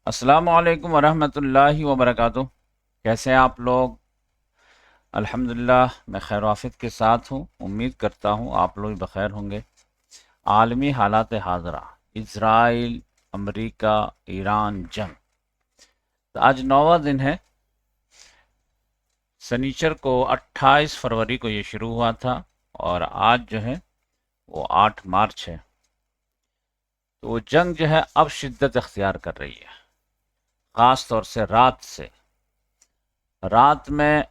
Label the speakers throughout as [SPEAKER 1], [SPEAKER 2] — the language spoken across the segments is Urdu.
[SPEAKER 1] السلام علیکم ورحمۃ اللہ وبرکاتہ۔ کیسے ہیں آپ لوگ؟ الحمدللہ میں خیر و عافیت کے ساتھ ہوں، امید کرتا ہوں آپ لوگ بخیر ہوں گے۔ عالمی حالات حاضرہ، اسرائیل، امریکہ، ایران جنگ۔ تو آج 9واں دن ہے۔ سنیچر کو 28 فروری کو یہ شروع ہوا تھا اور آج جو ہے وہ 8 مارچ ہے۔ تو وہ جنگ جو ہے اب شدت اختیار کر رہی ہے، خاص طور سے رات میں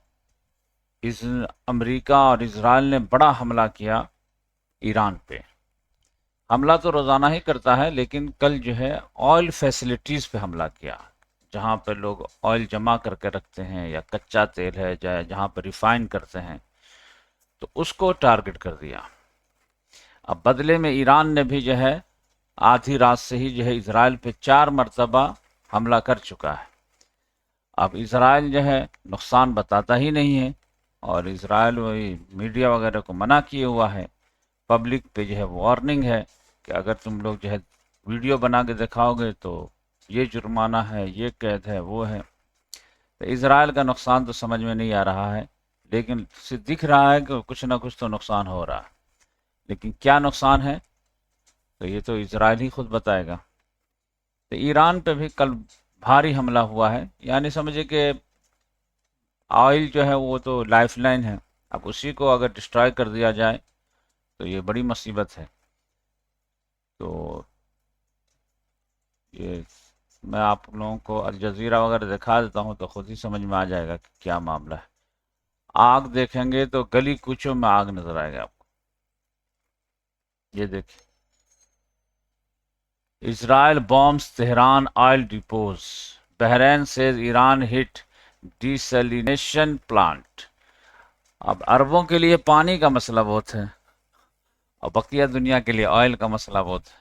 [SPEAKER 1] امریکہ اور اسرائیل نے بڑا حملہ کیا ایران پہ۔ حملہ تو روزانہ ہی کرتا ہے، لیکن کل جو ہے آئل فیسلٹیز پہ حملہ کیا، جہاں پہ لوگ آئل جمع کر کے رکھتے ہیں یا کچا تیل ہے جہاں پہ ریفائن کرتے ہیں، تو اس کو ٹارگٹ کر دیا۔ اب بدلے میں ایران نے بھی جو ہے آدھی رات سے ہی جو ہے اسرائیل پہ 4 مرتبہ حملہ کر چکا ہے۔ اب اسرائیل جو ہے نقصان بتاتا ہی نہیں ہے، اور اسرائیل وہی میڈیا وغیرہ کو منع کیے ہوا ہے، پبلک پہ جو ہے وارننگ ہے کہ اگر تم لوگ جو ہے ویڈیو بنا کے دکھاؤ گے تو یہ جرمانہ ہے، یہ قید ہے، وہ ہے۔ تو اسرائیل کا نقصان تو سمجھ میں نہیں آ رہا ہے، لیکن دکھ رہا ہے کہ کچھ نہ کچھ تو نقصان ہو رہا ہے، لیکن کیا نقصان ہے تو یہ تو اسرائیل ہی خود بتائے گا۔ تو ایران پہ بھی کل بھاری حملہ ہوا ہے، یعنی سمجھے کہ آئل جو ہے وہ تو لائف لائن ہے، اب اسی کو اگر ڈسٹرائے کر دیا جائے تو یہ بڑی مصیبت ہے۔ تو یہ میں آپ لوگوں کو الجزیرہ وغیرہ دکھا دیتا ہوں تو خود ہی سمجھ میں آ جائے گا کہ کیا معاملہ ہے۔ آگ دیکھیں گے تو گلی کوچوں میں آگ نظر آئے گا آپ کو۔ یہ دیکھیں، Israel bombs Tehran oil depots, Bahrain says Iran hit desalination plant. اب عربوں کے لیے پانی کا مسئلہ بہت ہے، اور بقیہ دنیا کے لیے آئل کا مسئلہ بہت ہے۔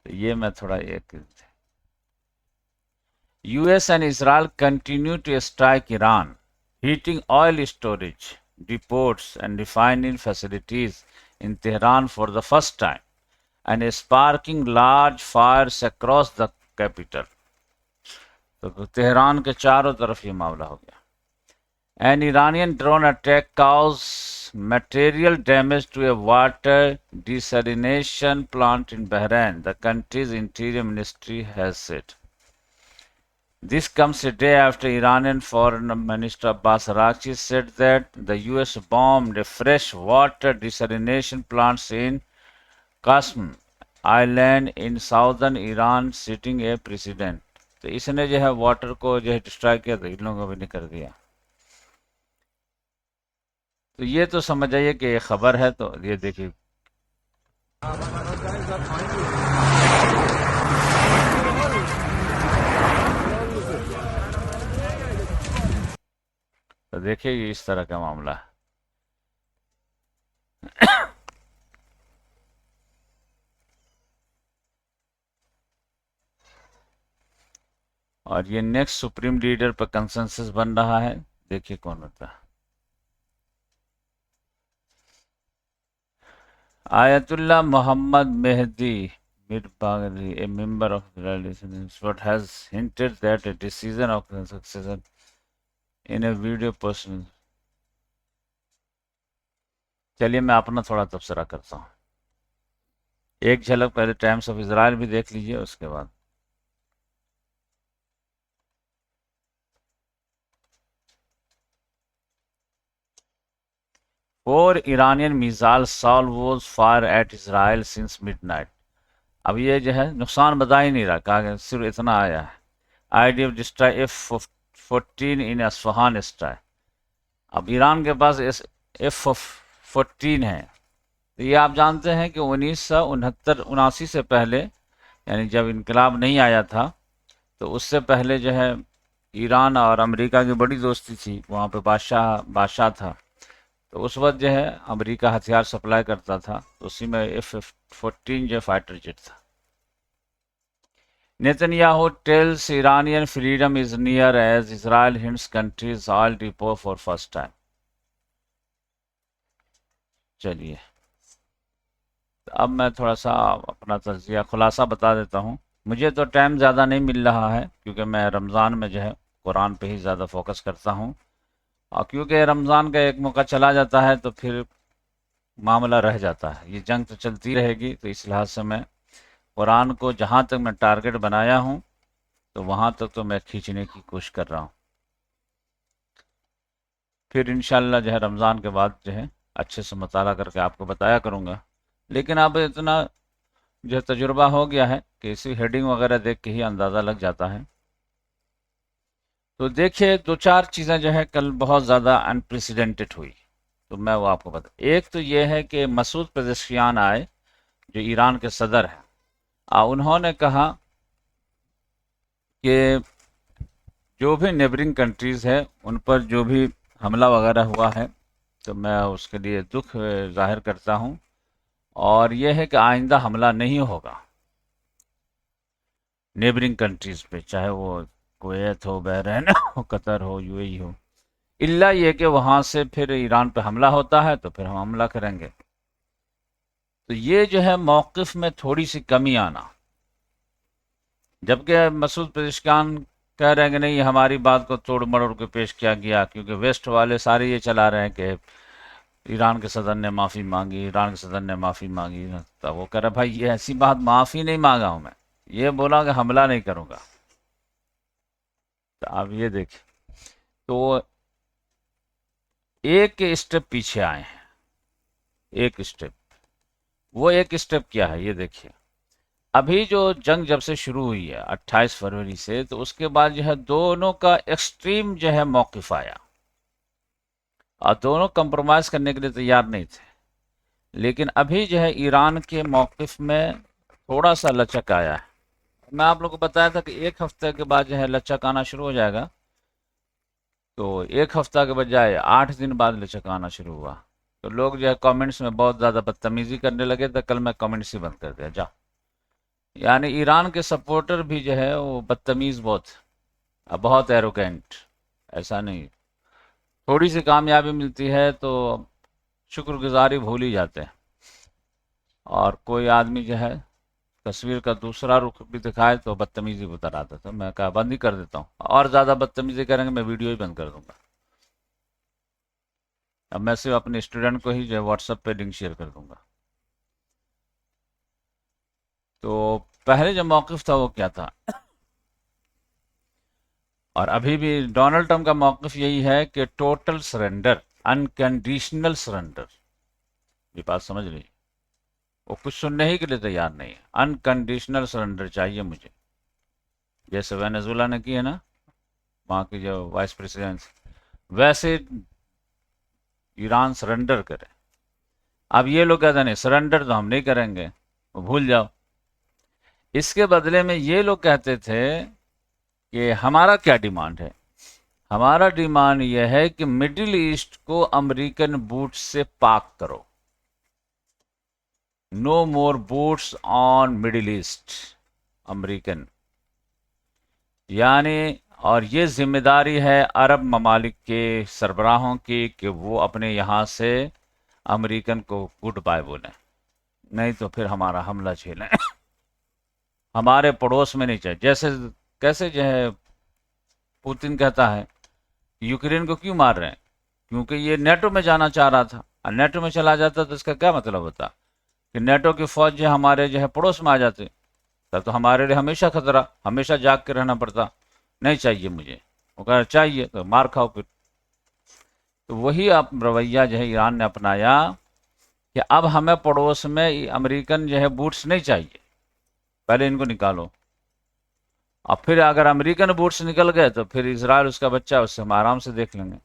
[SPEAKER 1] تو یہ میں تھوڑا ایک US and Israel continue to strike Iran, heating oil storage, depots and refining facilities in Tehran for the first time, and sparking large fires across the capital. تو تہران کے چاروں طرف یہ معاملہ ہو گیا۔ An Iranian drone attack caused material damage to a water desalination plant in Bahrain, the country's interior ministry has said. This comes a day after Iranian Foreign Minister Abbas Araghchi said that the US bombed a fresh water desalination plant in Qasm Island in southern Iran, setting a precedent. تو اس نے جو ہے واٹر کو جو ہے ڈسٹرائے کیا تو ان لوگوں کو بھی نہیں کر دیا۔ تو یہ تو سمجھ آئیے کہ یہ خبر ہے، تو یہ دیکھیے تو دیکھیے یہ اس طرح کا معاملہ ہے۔ اور یہ نیکسٹ سپریم لیڈر پہ کنسنسس بن رہا ہے، دیکھیے کون ہوتا ہے۔ آیت اللہ محمد مہدی Mir-Bagheri, a member of the coalition, has hinted that a decision of successor in a video person. چلیے میں اپنا تھوڑا تبصرہ کرتا ہوں، ایک جھلک پہلے ٹائمز آف اسرائیل بھی دیکھ لیجئے، اس کے بعد Four Iranian missile salvos fire at Israel since midnight. اب یہ جو ہے نقصان بتا ہی نہیں رہا، کہا کہ صرف اتنا آیا ہے۔ IDF destroy F-14 in Isfahan strike. اب ایران کے پاس F-14 ہے، تو یہ آپ جانتے ہیں کہ 1979 سے پہلے، یعنی جب انقلاب نہیں آیا تھا تو اس سے پہلے جو ہے ایران اور امریکہ کی بڑی دوستی تھی، وہاں پہ بادشاہ تھا، تو اس وقت جو ہے امریکہ ہتھیار سپلائی کرتا تھا، تو اسی میں F-14 جو فائٹر جیٹ تھا۔ Netanyahu tells Iranian freedom is near as Israel hints country's oil depot for first time. چلیے اب میں تھوڑا سا اپنا تجزیہ خلاصہ بتا دیتا ہوں. مجھے تو ٹائم زیادہ نہیں مل رہا ہے کیونکہ میں رمضان میں جو ہے قرآن پہ ہی زیادہ فوکس کرتا ہوں، اور کیونکہ رمضان کا ایک موقع چلا جاتا ہے تو پھر معاملہ رہ جاتا ہے. یہ جنگ تو چلتی رہے گی، تو اس لحاظ سے میں قرآن کو جہاں تک میں ٹارگٹ بنایا ہوں تو وہاں تک تو میں کھینچنے کی کوشش کر رہا ہوں. پھر انشاءاللہ جو ہے رمضان کے بعد جو ہے اچھے سے مطالعہ کر کے آپ کو بتایا کروں گا. لیکن اب اتنا جو تجربہ ہو گیا ہے کہ اسی ہیڈنگ وغیرہ دیکھ کے ہی اندازہ لگ جاتا ہے. تو دیکھیے دو چار چیزیں جو ہے کل بہت زیادہ انپریسیڈنٹڈ ہوئی، تو میں وہ آپ کو بتا. ایک تو یہ ہے کہ مسعود پزشکیان آئے جو ایران کے صدر ہیں، انہوں نے کہا کہ جو بھی نیبرنگ کنٹریز ہے ان پر جو بھی حملہ وغیرہ ہوا ہے تو میں اس کے لیے دکھ ظاہر کرتا ہوں، اور یہ ہے کہ آئندہ حملہ نہیں ہوگا نیبرنگ کنٹریز پہ، چاہے وہ کویت ہو، بحرین ہو، قطر ہو، یو اے ای ہو، الا یہ کہ وہاں سے پھر ایران پہ حملہ ہوتا ہے تو پھر ہم حملہ کریں گے. تو یہ جو ہے موقف میں تھوڑی سی کمی آنا، جبکہ مسعود پزشکیان کہہ رہے ہیں کہ نہیں ہماری بات کو توڑ مڑوڑ کے پیش کیا گیا، کیونکہ ویسٹ والے سارے یہ چلا رہے ہیں کہ ایران کے صدر نے معافی مانگی، ایران کے صدر نے معافی مانگی. تو وہ کہہ رہا بھائی یہ ایسی بات، معافی نہیں مانگا ہوں میں، یہ بولا کہ حملہ نہیں کروں گا. تو آپ یہ دیکھیں، تو ایک اسٹیپ پیچھے آئے ہیں، ایک اسٹیپ. وہ ایک اسٹیپ کیا ہے یہ دیکھیے. ابھی جو جنگ جب سے شروع ہوئی ہے 28 فروری سے، تو اس کے بعد جو ہے دونوں کا ایکسٹریم جو ہے موقف آیا، اور دونوں کمپرومائز کرنے کے لیے تیار نہیں تھے. لیکن ابھی جو ہے ایران کے موقف میں تھوڑا سا لچک آیا ہے. میں آپ لوگوں کو بتایا تھا کہ ایک ہفتے کے بعد جو ہے لچک آنا شروع ہو جائے گا، تو ایک ہفتہ کے بجائے 8 دن بعد لچک آنا شروع ہوا. تو لوگ جو ہے کامنٹس میں بہت زیادہ بدتمیزی کرنے لگے تھے، کل میں کامنٹس ہی بند کر دیا. یعنی ایران کے سپورٹر بھی جو ہے وہ بدتمیز بہت ایروگینٹ. ایسا نہیں، تھوڑی سی کامیابی ملتی ہے تو شکر گزاری بھول ہی جاتے ہیں، اور کوئی آدمی جو ہے تصویر کا دوسرا رخ بھی دکھائے تو بدتمیزی اتر آتا تھا. میں کہا بند ہی کر دیتا ہوں، اور زیادہ بدتمیزی کریں گے میں ویڈیو ہی بند کر دوں گا. اب میں صرف اپنے اسٹوڈنٹ کو ہی جو ہے واٹس ایپ پہ لنک شیئر کر دوں گا. تو پہلے جو موقف تھا وہ کیا تھا، اور ابھی بھی ڈونلڈ ٹرمپ کا موقف یہی ہے کہ ٹوٹل سرنڈر، انکنڈیشنل سرنڈر. یہ بات سمجھ لیجیے، وہ کچھ سننے ہی کے لیے تیار نہیں ہے. انکنڈیشنل سرنڈر چاہیے مجھے، جیسے وینزویلا نے کی ہے نا وہاں کی جو وائس پریزیڈنٹ، ویسے ایران سرنڈر کرے. اب یہ لوگ کہتے ہیں نہیں سرنڈر تو ہم نہیں کریں گے، وہ بھول جاؤ. اس کے بدلے میں یہ لوگ کہتے تھے کہ ہمارا کیا ڈیمانڈ ہے. ہمارا ڈیمانڈ یہ ہے کہ مڈل ایسٹ کو امریکن بوٹس سے پاک کرو. نو مور boots on middle asset American. یعنی اور یہ ذمہ داری ہے عرب ممالک کے سربراہوں کی کہ وہ اپنے یہاں سے امریکن کو گڈ بائے بولیں، نہیں تو پھر ہمارا حملہ جھیلیں. ہمارے پڑوس میں نہیں چاہیے. جیسے کیسے جو ہے پوتن کہتا ہے یوکرین کو کیوں مار رہے ہیں، کیونکہ یہ نیٹو میں جانا چاہ رہا تھا، اور نیٹو میں چلا جاتا تو اس کا کیا مطلب ہوتا کہ نیٹو کی فوج جو ہمارے جو ہے پڑوس میں آ جاتے، تب تو ہمارے لیے ہمیشہ خطرہ، ہمیشہ جاگ کے رہنا پڑتا. نہیں چاہیے مجھے. وہ کہہ رہا چاہیے تو مار کھاؤ پھر. تو وہی رویہ جو ہے ایران نے اپنایا کہ اب ہمیں پڑوس میں امریکن جو ہے بوٹس نہیں چاہیے، پہلے ان کو نکالو. اور پھر اگر امریکن بوٹس نکل گئے تو پھر اسرائیل اس کا بچہ، اس سے ہم آرام سے دیکھ لیں گے،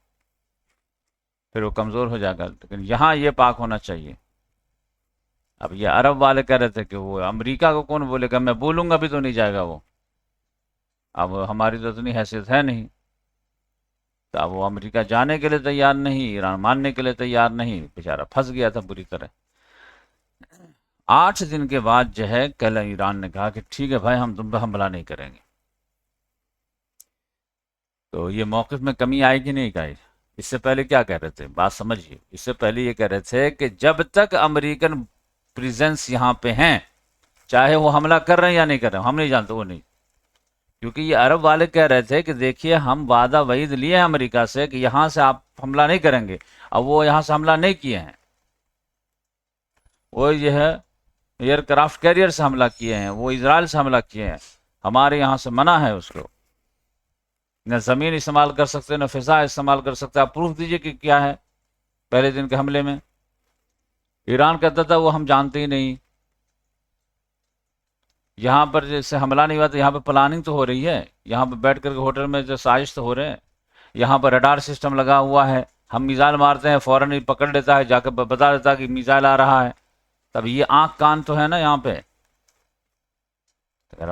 [SPEAKER 1] پھر وہ کمزور ہو جائے گا. لیکن یہاں یہ پاک ہونا چاہیے. اب یہ عرب والے کہہ رہے تھے کہ وہ امریکہ کو کون بولے گا، میں بولوں گا بھی تو نہیں جائے گا وہ، اب ہماری تو اتنی حیثیت ہے نہیں. تو اب وہ امریکہ جانے کے لیے تیار نہیں، ایران ماننے کے لیے تیار نہیں، بیچارہ پھنس گیا تھا بری طرح. 8 دن کے بعد جو ہے کل ایران نے کہا کہ ٹھیک ہے بھائی ہم تم پہ حملہ نہیں کریں گے. تو یہ موقف میں کمی آئے گی نہیں گئی. اس سے پہلے کیا کہہ رہے تھے، بات سمجھیے. اس سے پہلے یہ کہہ رہے تھے کہ جب تک امریکن پریزنس یہاں پہ ہیں، چاہے وہ حملہ کر رہے ہیں یا نہیں کر رہے ہیں، ہم نہیں جانتے، وہ نہیں، کیونکہ یہ عرب والے کہہ رہے تھے کہ دیکھیے ہم وعدہ وعید لیے ہیں امریکہ سے کہ یہاں سے آپ حملہ نہیں کریں گے، اب وہ یہاں سے حملہ نہیں کیے ہیں، وہ یہ ہے ایئر کرافٹ کیریئر سے حملہ کیے ہیں، وہ اسرائیل سے حملہ کیے ہیں، ہمارے یہاں سے منع ہے اس کو، نہ زمین استعمال کر سکتے نہ فضا استعمال کر سکتے، آپ پروف دیجئے کہ کیا ہے پہلے دن کے حملے میں۔ ایران کہتا تھا وہ ہم جانتے ہی نہیں، یہاں پر جیسے حملہ نہیں ہوا تو یہاں پہ پلاننگ تو ہو رہی ہے، یہاں پہ بیٹھ کر کے ہوٹل میں جو سازش تو ہو رہے ہیں، یہاں پر ریڈار سسٹم لگا ہوا ہے، ہم میزائل مارتے ہیں فوراً ہی پکڑ لیتا ہے، جا کے بتا دیتا ہے کہ میزائل آ رہا ہے، تب یہ آنکھ کان تو ہے نا یہاں پہ،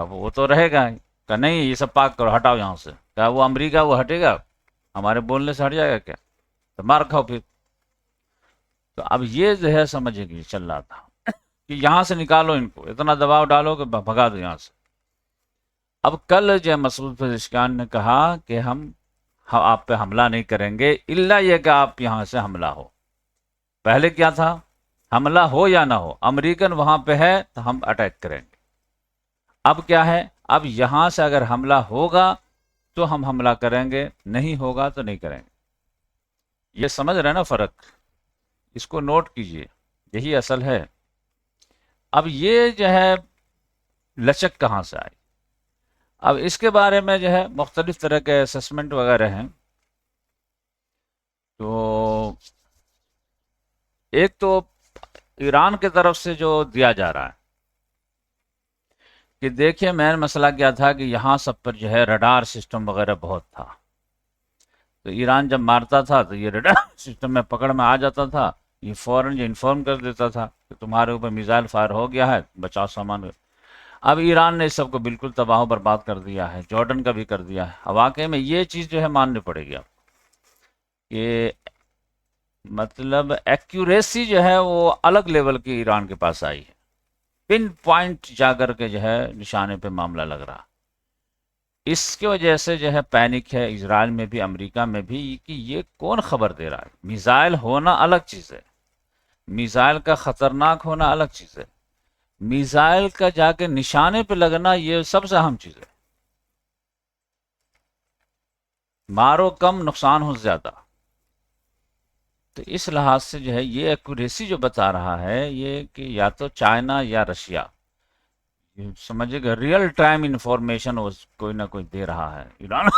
[SPEAKER 1] وہ تو رہے گا کہ نہیں یہ سب پاک کرو ہٹاؤ یہاں سے، کیا وہ امریکہ وہ ہٹے گا ہمارے بولنے سے ہٹ جائے گا کیا؟ تو مار کھاؤ پھر۔ تو اب یہ جو ہے سمجھے کہ چل رہا تھا کہ یہاں سے نکالو ان کو، اتنا دباؤ ڈالو کہ بھگا دو یہاں سے۔ اب کل جو مسعود پزشکیان نے کہا کہ ہم آپ پہ حملہ نہیں کریں گے الا یہ کہ آپ یہاں سے حملہ ہو۔ پہلے کیا تھا؟ حملہ ہو یا نہ ہو، امریکن وہاں پہ ہے تو ہم اٹیک کریں گے۔ اب کیا ہے؟ اب یہاں سے اگر حملہ ہوگا تو ہم حملہ کریں گے، نہیں ہوگا تو نہیں کریں گے۔ یہ سمجھ رہے نا فرق؟ اس کو نوٹ کیجئے، یہی اصل ہے۔ اب یہ جو ہے لچک کہاں سے آئی؟ اب اس کے بارے میں جو ہے مختلف طرح کے اسسمنٹ وغیرہ ہیں۔ تو ایک تو ایران کی طرف سے جو دیا جا رہا ہے کہ دیکھیں مین مسئلہ کیا تھا کہ یہاں سب پر جو ہے ریڈار سسٹم وغیرہ بہت تھا، تو ایران جب مارتا تھا تو یہ ریڈار سسٹم میں پکڑ میں آ جاتا تھا، یہ فوراً جو انفارم کر دیتا تھا کہ تمہارے اوپر میزائل فائر ہو گیا ہے، بچاؤ سامان۔ اب ایران نے اس سب کو بالکل تباہ و برباد کر دیا ہے، جارڈن کا بھی کر دیا ہے۔ اب واقعی میں یہ چیز جو ہے ماننی پڑے گی آپ کہ مطلب ایکیوریسی جو ہے وہ الگ لیول کی ایران کے پاس آئی ہے، پن پوائنٹ جا کر کے جو ہے نشانے پہ معاملہ لگ رہا۔ اس کی وجہ سے جو ہے پینک ہے اسرائیل میں بھی امریکہ میں بھی کہ یہ کون خبر دے رہا ہے۔ میزائل ہونا الگ چیز ہے، میزائل کا خطرناک ہونا الگ چیز ہے، میزائل کا جا کے نشانے پہ لگنا یہ سب سے اہم چیز ہے۔ مارو کم نقصان ہو زیادہ۔ تو اس لحاظ سے جو ہے یہ ایکوریسی جو بتا رہا ہے یہ کہ یا تو چائنا یا رشیا، سمجھے گا ریئل ٹائم انفارمیشن کوئی نہ کوئی دے رہا ہے ایران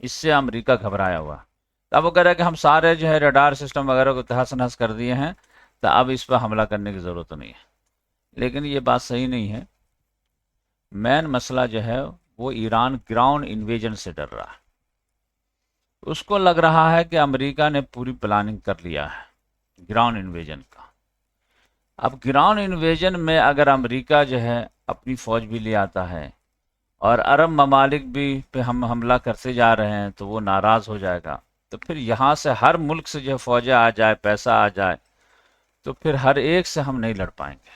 [SPEAKER 1] اس سے امریکہ گھبرایا ہوا۔ اب وہ کہہ رہا ہے کہ ہم سارے جو ہے ریڈار سسٹم وغیرہ کو تہس نہس کر دیے ہیں تو اب اس پہ حملہ کرنے کی ضرورت نہیں ہے، لیکن یہ بات صحیح نہیں ہے۔ مین مسئلہ جو ہے وہ ایران گراؤنڈ انویژن سے ڈر رہا ہے، اس کو لگ رہا ہے کہ امریکہ نے پوری پلاننگ کر لیا ہے گراؤنڈ انویژن کا۔ اب گراؤنڈ انویژن میں اگر امریکہ جو ہے اپنی فوج بھی لے آتا ہے اور عرب ممالک بھی پہ ہم حملہ کرتے جا رہے ہیں تو وہ ناراض ہو جائے گا، تو پھر یہاں سے ہر ملک سے جو ہے فوجیں آ جائے، پیسہ آ جائے، تو پھر ہر ایک سے ہم نہیں لڑ پائیں گے،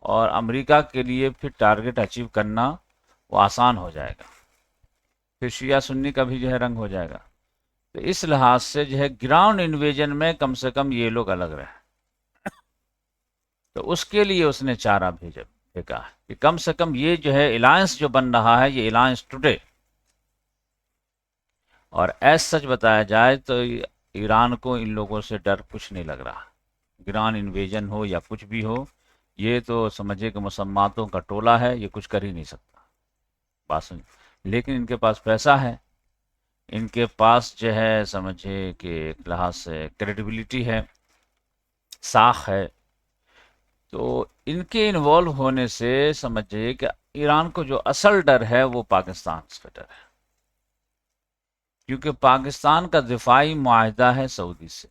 [SPEAKER 1] اور امریکہ کے لیے پھر ٹارگٹ اچیو کرنا وہ آسان ہو جائے گا، پھر شیعہ سنی کا بھی جو ہے رنگ ہو جائے گا۔ تو اس لحاظ سے جو ہے گراؤنڈ انویژن میں کم سے کم یہ لوگ الگ رہے، تو اس کے لیے اس نے چارہ پھینکا کہ کم سے کم یہ جو ہے الائنس جو بن رہا ہے یہ الائنس ٹوڈے، اور ایس سچ بتایا جائے تو ایران کو ان لوگوں سے ڈر کچھ نہیں لگ رہا، گراؤنڈ انویژن ہو یا کچھ بھی ہو، یہ تو سمجھے کہ مسماتوں کا ٹولہ ہے، یہ کچھ کر ہی نہیں سکتا بات سمجھ۔ لیکن ان کے پاس پیسہ ہے، ان کے پاس جو ہے سمجھے کہ ایک لحاظ سے کریڈیبلٹی ہے، ساخ ہے، تو ان کے انوالو ہونے سے سمجھے کہ ایران کو جو اصل ڈر ہے وہ پاکستان سے ڈر ہے، کیونکہ پاکستان کا دفاعی معاہدہ ہے سعودی سے۔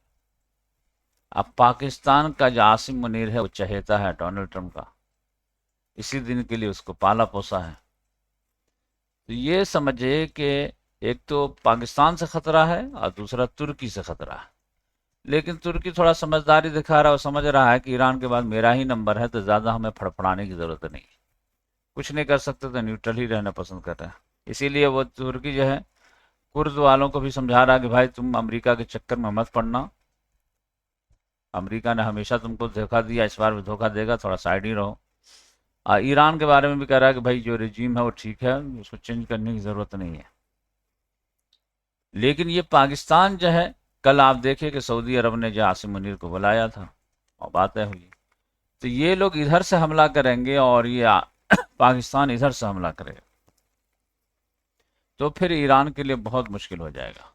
[SPEAKER 1] اب پاکستان کا جو عاصم منیر ہے وہ چہیتا ہے ڈونلڈ ٹرمپ کا، اسی دن کے لیے اس کو پالا پوسا ہے، تو یہ سمجھے کہ ایک تو پاکستان سے خطرہ ہے اور دوسرا ترکی سے خطرہ ہے۔ لیکن ترکی تھوڑا سمجھداری دکھا رہا ہے، وہ سمجھ رہا ہے کہ ایران کے بعد میرا ہی نمبر ہے تو زیادہ ہمیں پھڑپڑانے کی ضرورت نہیں، کچھ نہیں کر سکتے تو نیوٹرل ہی رہنا پسند کر رہے ہیں۔ اسی لیے وہ ترکی جو ہے کرد والوں کو بھی سمجھا رہا ہے کہ بھائی تم امریکہ کے چکر میں مت پڑنا، امریکہ نے ہمیشہ تم کو دھوکہ دیا، اس بار بھی دھوکہ دے گا، تھوڑا سائڈ ہی رہو۔ ایران کے بارے میں بھی کہہ رہا ہے کہ بھائی جو رجیم ہے وہ ٹھیک ہے، اس کو چینج کرنے کی ضرورت نہیں ہے۔ لیکن یہ پاکستان جو ہے، کل آپ دیکھیں کہ سعودی عرب نے جو عاصم منیر کو بلایا تھا اور باتیں ہوئی، تو یہ لوگ ادھر سے حملہ کریں گے اور یہ پاکستان ادھر سے حملہ کرے گا، تو پھر ایران کے لیے بہت مشکل ہو جائے گا۔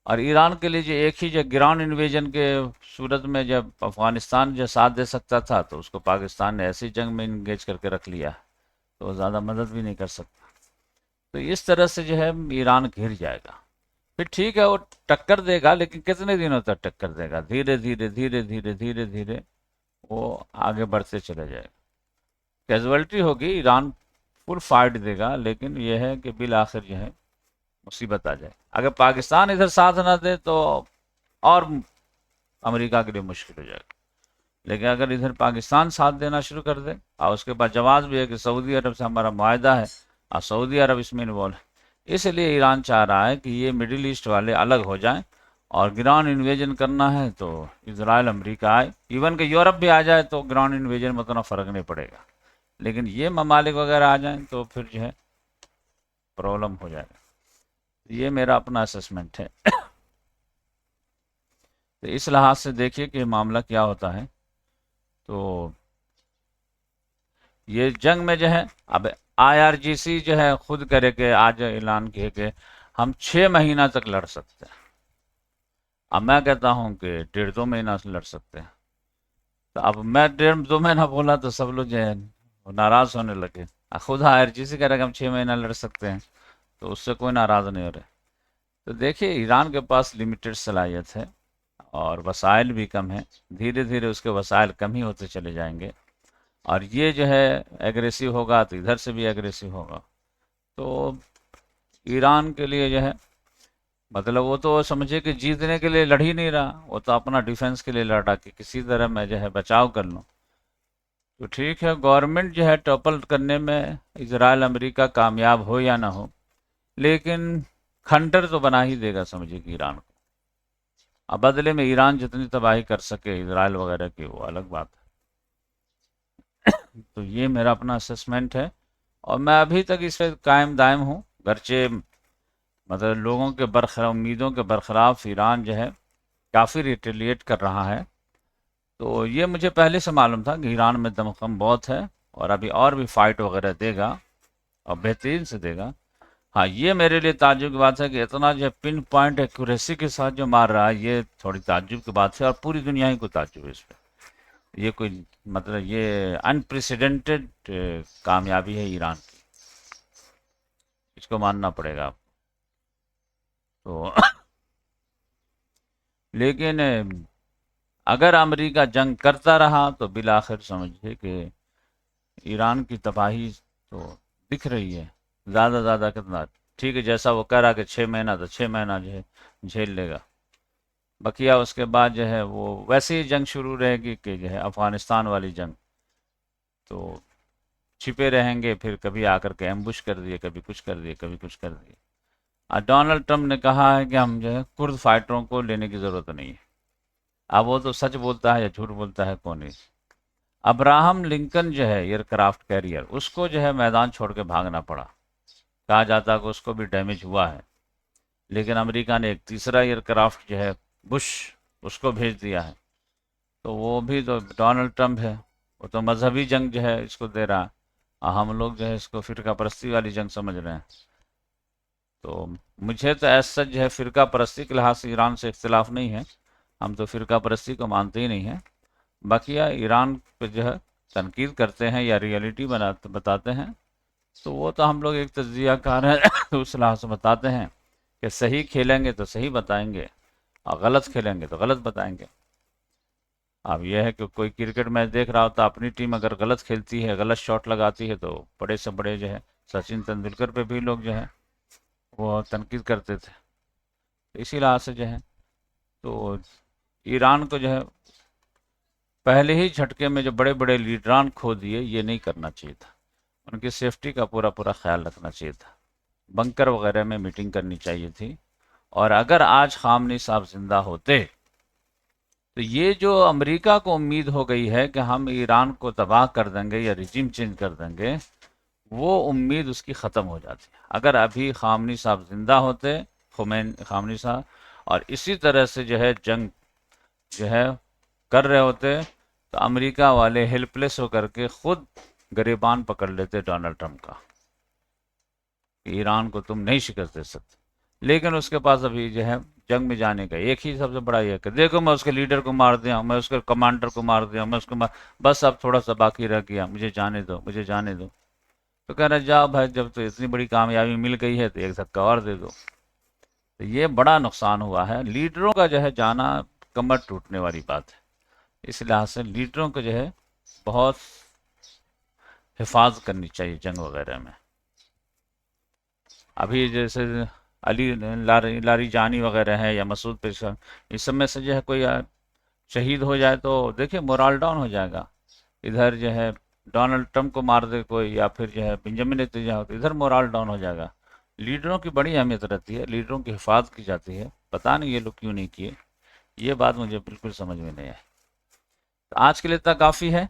[SPEAKER 1] اور ایران کے لیے جو ایک ہی جو گراؤنڈ انویژن کے صورت میں جب افغانستان جو ساتھ دے سکتا تھا، تو اس کو پاکستان نے ایسی جنگ میں انگیج کر کے رکھ لیا، تو وہ زیادہ مدد بھی نہیں کر سکتا۔ تو اس طرح سے جو ہے ایران گھر جائے گا۔ پھر ٹھیک ہے وہ ٹکر دے گا، لیکن کتنے دنوں تک ٹکر دے گا؟ دھیرے دھیرے دھیرے دھیرے دھیرے دھیرے وہ آگے بڑھتے چلے جائے گا۔ کیزویلٹی ہوگی، ایران فل فائٹ دے گا، لیکن یہ ہے کہ بالآخر جو ہے مصیبت آ جائے۔ اگر پاکستان ادھر ساتھ نہ دے تو اور امریکہ کے لیے مشکل ہو جائے گا، لیکن اگر ادھر پاکستان ساتھ دینا شروع کر دے، اور اس کے بعد جواز بھی ہے کہ سعودی عرب سے ہمارا معاہدہ ہے اور سعودی عرب اس میں انوالو ہے، اس لیے ایران چاہ رہا ہے کہ یہ مڈل ایسٹ والے الگ ہو جائیں، اور گراؤنڈ انویژن کرنا ہے تو اسرائیل امریکہ آئے، ایون کہ یورپ بھی آ جائے تو گراؤنڈ انویژن میں اتنا فرق نہیں پڑے گا، لیکن یہ ممالک وغیرہ آ جائیں تو پھر جو ہے پرابلم ہو جائے گا۔ یہ میرا اپنا اسسمنٹ ہے۔ تو اس لحاظ سے دیکھیے کہ معاملہ کیا ہوتا ہے۔ تو یہ جنگ میں جو ہے، اب آئی آر جی سی جو ہے خود کرے کہ آج اعلان کیے کہ ہم 6 مہینہ تک لڑ سکتے ہیں، اب میں کہتا ہوں کہ 1.5-2 مہینہ سے لڑ سکتے ہیں، تو اب میں 1.5-2 مہینہ بولا تو سب لوگ جو ہے ناراض ہونے لگے۔ خود آئی آر جی سی کہہ رہے کہ ہم 6 مہینہ لڑ سکتے ہیں، تو اس سے کوئی ناراض نہیں ہو رہے۔ تو دیکھیے ایران کے پاس لمیٹڈ صلاحیت ہے اور وسائل بھی کم ہیں، دھیرے دھیرے اس کے وسائل کم ہی ہوتے چلے جائیں گے، اور یہ جو ہے ایگریسو ہوگا تو ادھر سے بھی ایگریسو ہوگا، تو ایران کے لیے جو ہے مطلب وہ تو سمجھے کہ جیتنے کے لیے لڑ ہی نہیں رہا، وہ تو اپنا ڈیفنس کے لیے لڑ رہا کہ کسی طرح میں جو ہے بچاؤ کر لوں۔ تو ٹھیک ہے، گورنمنٹ جو ہے ٹوپل کرنے میں اسرائیل امریکہ کامیاب ہو یا نہ ہو، لیکن کھنڈر تو بنا ہی دے گا سمجھے کہ ایران کو۔ اب بدلے میں ایران جتنی تباہی کر سکے اسرائیل وغیرہ کی وہ الگ بات ہے۔ تو یہ میرا اپنا اسسمنٹ ہے، اور میں ابھی تک اس پہ قائم دائم ہوں، گرچہ مطلب لوگوں کے امیدوں کے برخلاف ایران جو ہے کافی ریٹیلیٹ کر رہا ہے۔ تو یہ مجھے پہلے سے معلوم تھا کہ ایران میں دمخم بہت ہے، اور ابھی اور بھی فائٹ وغیرہ دے گا اور بہترین سے دے گا۔ ہاں یہ میرے لیے تعجب کی بات ہے کہ اتنا جو پن پوائنٹ ایکوریسی کے ساتھ جو مار رہا ہے، یہ تھوڑی تعجب کی بات ہے، اور پوری دنیا ہی کو تعجب ہے اس پہ۔ یہ کوئی مطلب یہ انپریسیڈنٹڈ کامیابی ہے ایران کی، اس کو ماننا پڑے گا آپ تو۔ لیکن اگر امریکہ جنگ کرتا رہا تو بالآخر سمجھے کہ ایران کی تباہی تو دکھ رہی ہے، زیادہ زیادہ کتنا ٹھیک ہے، جیسا وہ کہہ رہا کہ 6 مہینہ تو 6 مہینہ جو ہے جھیل لے گا، بقیہ اس کے بعد جو ہے وہ ویسے ہی جنگ شروع رہے گی کہ جو ہے افغانستان والی جنگ، تو چھپے رہیں گے، پھر کبھی آ کر کے ایمبوش کر دیے، کبھی کچھ کر دیے، کبھی کچھ کر دیے۔ اور ڈونلڈ ٹرمپ نے کہا ہے کہ ہم جو ہے کرد فائٹروں کو لینے کی ضرورت نہیں ہے۔ اب وہ تو سچ بولتا ہے یا جھوٹ بولتا ہے کون نہیں۔ ابراہم لنکن جو ہے ایئر کرافٹ کیریئر، اس کو جو ہے میدان چھوڑ کے بھاگنا پڑا، کہا جاتا ہے کہ اس کو بھی ڈیمیج ہوا ہے، لیکن امریکہ نے ایک تیسرا ایئر کرافٹ جو ہے بش، اس کو بھیج دیا ہے۔ تو وہ بھی تو ڈونلڈ ٹرمپ ہے، وہ تو مذہبی جنگ جو ہے اس کو دے رہا، اور ہم لوگ جو ہے اس کو فرقہ پرستی والی جنگ سمجھ رہے ہیں۔ تو مجھے تو ایسا جو ہے فرقہ پرستی کے لحاظ سے ایران سے اختلاف نہیں ہے، ہم تو فرقہ پرستی کو مانتے ہی نہیں ہیں، بقیہ ایران پہ جو ہے تنقید کرتے ہیں یا ریئلٹی بتاتے ہیں، تو وہ تو ہم لوگ ایک تجزیہ کار ہیں، اس لحاظ سے بتاتے ہیں کہ صحیح کھیلیں گے تو صحیح بتائیں گے، اور غلط کھیلیں گے تو غلط بتائیں گے۔ اب یہ ہے کہ کوئی کرکٹ میچ دیکھ رہا ہوتا، اپنی ٹیم اگر غلط کھیلتی ہے، غلط شاٹ لگاتی ہے، تو بڑے سے بڑے جو ہے سچن تندولکر پہ بھی لوگ جو ہے وہ تنقید کرتے تھے۔ اسی لحاظ سے جو ہے تو ایران کو جو ہے پہلے ہی جھٹکے میں جو بڑے بڑے لیڈران کھو دیے، یہ نہیں کرنا چاہیے تھا، ان کی سیفٹی کا پورا پورا خیال رکھنا چاہیے تھا، بنکر وغیرہ میں میٹنگ کرنی چاہیے تھی، اور اگر آج خامنئی صاحب زندہ ہوتے تو یہ جو امریکہ کو امید ہو گئی ہے کہ ہم ایران کو تباہ کر دیں گے یا رجیم چینج کر دیں گے، وہ امید اس کی ختم ہو جاتی ہے۔ اگر ابھی خامنی صاحب زندہ ہوتے، خامنی صاحب، اور اسی طرح سے جو ہے جنگ جو ہے کر رہے ہوتے، تو امریکہ والے ہیلپ لیس ہو کر کے خود گریبان پکڑ لیتے ڈونلڈ ٹرمپ کا، کہ ایران کو تم نہیں شکست دے سکتے۔ لیکن اس کے پاس ابھی جو ہے جنگ میں جانے کا ایک ہی سب سے بڑا یہ کہ دیکھو میں اس کے لیڈر کو مار دیا، میں اس کے کمانڈر کو مار دیا، میں اس کو بس اب تھوڑا سا باقی رہ گیا، مجھے جانے دو، مجھے جانے دو۔ تو کہہ رہا جاؤ بھائی، جب تو اتنی بڑی کامیابی مل گئی ہے تو ایک دھکا اور دے دو۔ تو یہ بڑا نقصان ہوا ہے لیڈروں کا جو ہے جانا، کمر ٹوٹنے والی بات ہے۔ اس لحاظ سے لیڈروں کو جو ہے بہت حفاظت کرنی چاہیے جنگ وغیرہ میں۔ ابھی جیسے علی لاری جانی وغیرہ ہے یا مسعود پیشہ، اس سب میں سے جو ہے کوئی شہید ہو جائے تو دیکھیں مورال ڈاؤن ہو جائے گا۔ ادھر جو ہے ڈونلڈ ٹرمپ کو مار دے کوئی، یا پھر جو ہے بنجامن نیتنیاہو، تو ادھر مورال ڈاؤن ہو جائے گا۔ لیڈروں کی بڑی اہمیت رہتی ہے، لیڈروں کی حفاظت کی جاتی ہے۔ پتہ نہیں یہ لوگ کیوں نہیں کیے، یہ بات مجھے بالکل سمجھ میں نہیں آئی۔ تو آج کے لیے اتنا کافی ہے۔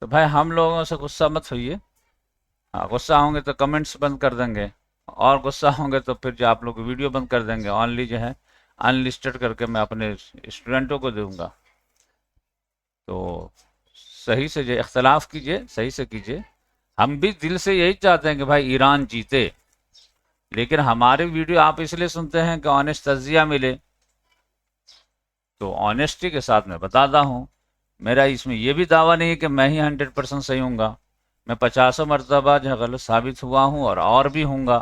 [SPEAKER 1] تو بھائی ہم لوگوں سے غصہ مت ہوئیے، غصہ ہوں گے تو کمنٹس بند کر دیں گے، اور غصہ ہوں گے تو پھر جو آپ لوگ ویڈیو بند کر دیں گے، اونلی جو ہے ان لسٹڈ کر کے میں اپنے اسٹوڈنٹوں کو دوں گا۔ تو صحیح سے جو اختلاف کیجئے، صحیح سے کیجئے۔ ہم بھی دل سے یہی چاہتے ہیں کہ بھائی ایران جیتے، لیکن ہمارے ویڈیو آپ اس لیے سنتے ہیں کہ آنیسٹ تجزیہ ملے، تو آنیسٹی کے ساتھ میں بتاتا ہوں۔ میرا اس میں یہ بھی دعویٰ نہیں ہے کہ میں ہی 100% صحیح ہوں گا، میں 50 مرتبہ جو ہے غلط ثابت ہوا ہوں اور بھی ہوں گا،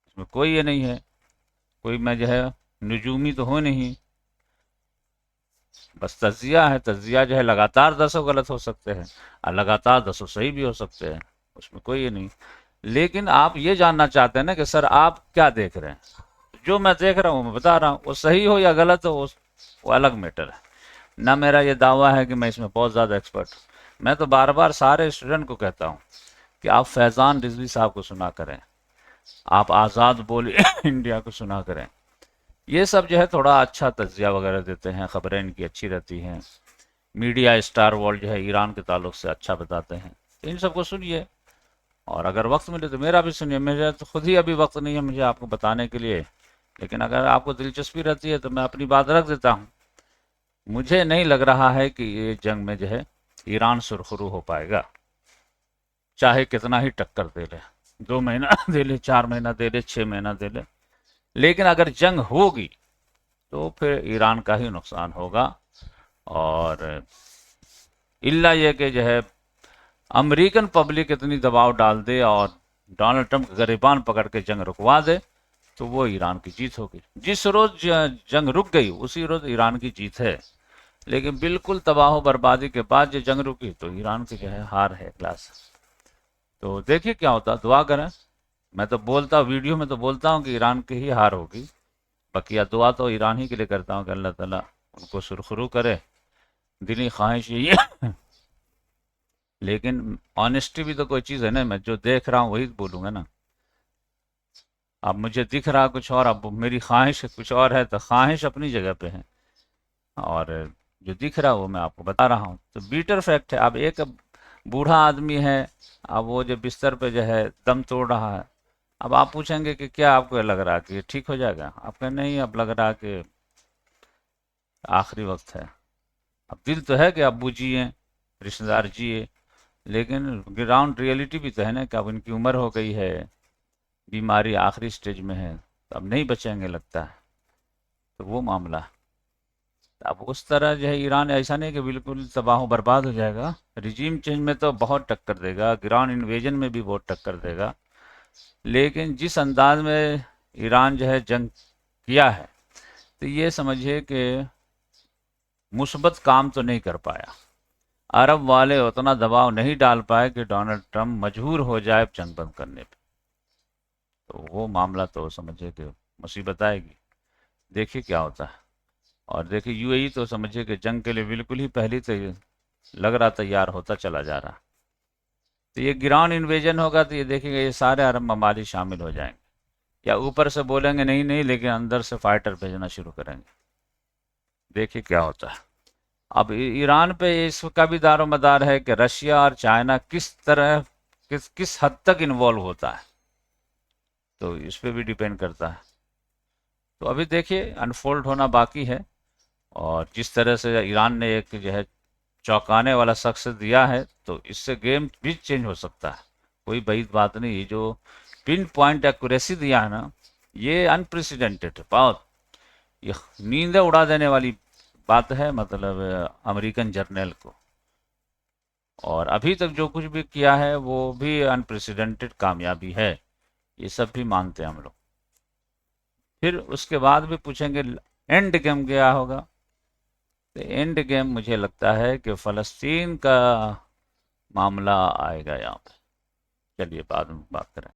[SPEAKER 1] اس میں کوئی یہ نہیں ہے، کوئی میں جو ہے نجومی تو ہوں نہیں، بس تجزیہ ہے۔ تجزیہ جو ہے لگاتار 10 غلط ہو سکتے ہیں اور لگاتار 10 صحیح بھی ہو سکتے ہیں، اس میں کوئی یہ نہیں۔ لیکن آپ یہ جاننا چاہتے ہیں نا کہ سر آپ کیا دیکھ رہے ہیں؟ جو میں دیکھ رہا ہوں میں بتا رہا ہوں، وہ صحیح ہو یا غلط ہو وہ الگ میٹر ہے۔ نہ میرا یہ دعویٰ ہے کہ میں اس میں بہت زیادہ ایکسپرٹ ہوں۔ میں تو بار بار سارے اسٹوڈنٹ کو کہتا ہوں کہ آپ فیضان رضوی صاحب کو سنا کریں، آپ آزاد بول انڈیا کو سنا کریں، یہ سب جو ہے تھوڑا اچھا تجزیہ وغیرہ دیتے ہیں، خبریں ان کی اچھی رہتی ہیں، میڈیا اسٹار ورلڈ جو ہے ایران کے تعلق سے اچھا بتاتے ہیں، تو ان سب کو سنیے، اور اگر وقت ملے تو میرا بھی سنیے۔ میرا تو خود ہی ابھی وقت نہیں ہے مجھے آپ کو بتانے کے لیے، لیکن اگر آپ کو دلچسپی رہتی ہے تو میں اپنی بات رکھ دیتا ہوں۔ مجھے نہیں لگ رہا ہے کہ یہ جنگ میں جو ہے ایران سرخرو ہو پائے گا، چاہے کتنا ہی ٹکر دے لے، 2 مہینہ دے لے، 4 مہینہ دے لے، 6 مہینہ دے لے، لیکن اگر جنگ ہوگی تو پھر ایران کا ہی نقصان ہوگا۔ اور الا یہ کہ جو ہے امریکن پبلک اتنی دباؤ ڈال دے اور ڈونلڈ ٹرمپ گریبان پکڑ کے جنگ رکوا دے تو وہ ایران کی جیت ہوگی۔ جس روز جنگ رک گئی اسی روز ایران کی جیت ہے، لیکن بالکل تباہ و بربادی کے بعد جو جنگ رکی تو ایران کی جو ہے ہار ہے کلاس۔ تو دیکھیے کیا ہوتا، دعا کریں۔ میں تو بولتا ویڈیو میں تو بولتا ہوں کہ ایران کی ہی ہار ہوگی، بقیہ دعا تو ایران ہی کے لیے کرتا ہوں کہ اللہ تعالیٰ ان کو سرخرو کرے، دلی خواہش یہی ہے۔ لیکن آنیسٹی بھی تو کوئی چیز ہے نا، میں جو دیکھ رہا ہوں وہی بولوں گا نا۔ اب مجھے دکھ رہا کچھ اور، اب میری خواہش کچھ اور ہے، تو خواہش اپنی جگہ پہ ہے، اور جو دکھ رہا وہ میں آپ کو بتا رہا ہوں۔ تو بیٹر فیکٹ ہے۔ اب ایک بوڑھا آدمی ہے، اب وہ جو بستر پہ جو ہے دم توڑ رہا ہے، اب آپ پوچھیں گے کہ کیا آپ کو لگ رہا کہ یہ ٹھیک ہو جائے گا؟ آپ کا نہیں، اب لگ رہا کہ آخری وقت ہے۔ اب دل تو ہے کہ ابو جیے، رشتہ دار جیے، لیکن گراؤنڈ ریئلٹی بھی تو ہے نا کہ اب ان کی عمر ہو گئی ہے، بیماری آخری سٹیج میں ہے، تو اب نہیں بچیں گے لگتا ہے، تو وہ معاملہ ہے۔ اب اس طرح جو ہے ایران ایسا نہیں کہ بالکل تباہ و برباد ہو جائے گا، رجیم چینج میں تو بہت ٹکر دے گا، گراؤنڈ انویژن میں بھی بہت ٹکر دے گا، لیکن جس انداز میں ایران جو ہے جنگ کیا ہے تو یہ سمجھیے کہ مثبت کام تو نہیں کر پایا۔ عرب والے اتنا دباؤ نہیں ڈال پائے کہ ڈونلڈ ٹرمپ مجبور ہو جائے جنگ بند کرنے پہ، تو وہ معاملہ تو سمجھے کہ مصیبت آئے گی۔ دیکھیے کیا ہوتا ہے، اور دیکھیے یو اے ای تو سمجھے کہ جنگ کے لیے بالکل ہی پہلی سے لگ رہا تیار ہوتا چلا جا رہا۔ تو یہ گراؤنڈ انویژن ہوگا تو یہ دیکھیں گے یہ سارے عرب ممالک شامل ہو جائیں گے، یا اوپر سے بولیں گے نہیں نہیں، لیکن اندر سے فائٹر بھیجنا شروع کریں گے۔ دیکھیے کیا ہوتا ہے۔ اب ایران پہ اس کا بھی دار و مدار ہے کہ رشیا اور چائنا کس طرح کس حد تک انوالو ہوتا ہے، تو اس پہ بھی ڈیپینڈ کرتا ہے۔ تو ابھی دیکھیے انفولڈ ہونا باقی ہے، اور جس طرح سے ایران نے ایک جو ہے چوکانے والا شخص دیا ہے، تو اس سے گیم بھی چینج ہو سکتا ہے، کوئی بعید بات نہیں۔ یہ جو پن پوائنٹ ایکوریسی دیا ہے نا، یہ انپریسیڈنٹڈ ہے بہت، یہ نیندیں اڑا دینے والی بات ہے، مطلب امریکن جرنیل کو۔ اور ابھی تک جو کچھ بھی کیا ہے وہ بھی انپریسیڈنٹڈ کامیابی ہے، یہ سب بھی مانتے ہیں ہم لوگ۔ پھر اس کے بعد بھی پوچھیں گے اینڈ گیم کیا ہوگا، تو اینڈ گیم مجھے لگتا ہے کہ فلسطین کا معاملہ آئے گا یہاں پہ۔ چلیے بعد میں بات کریں۔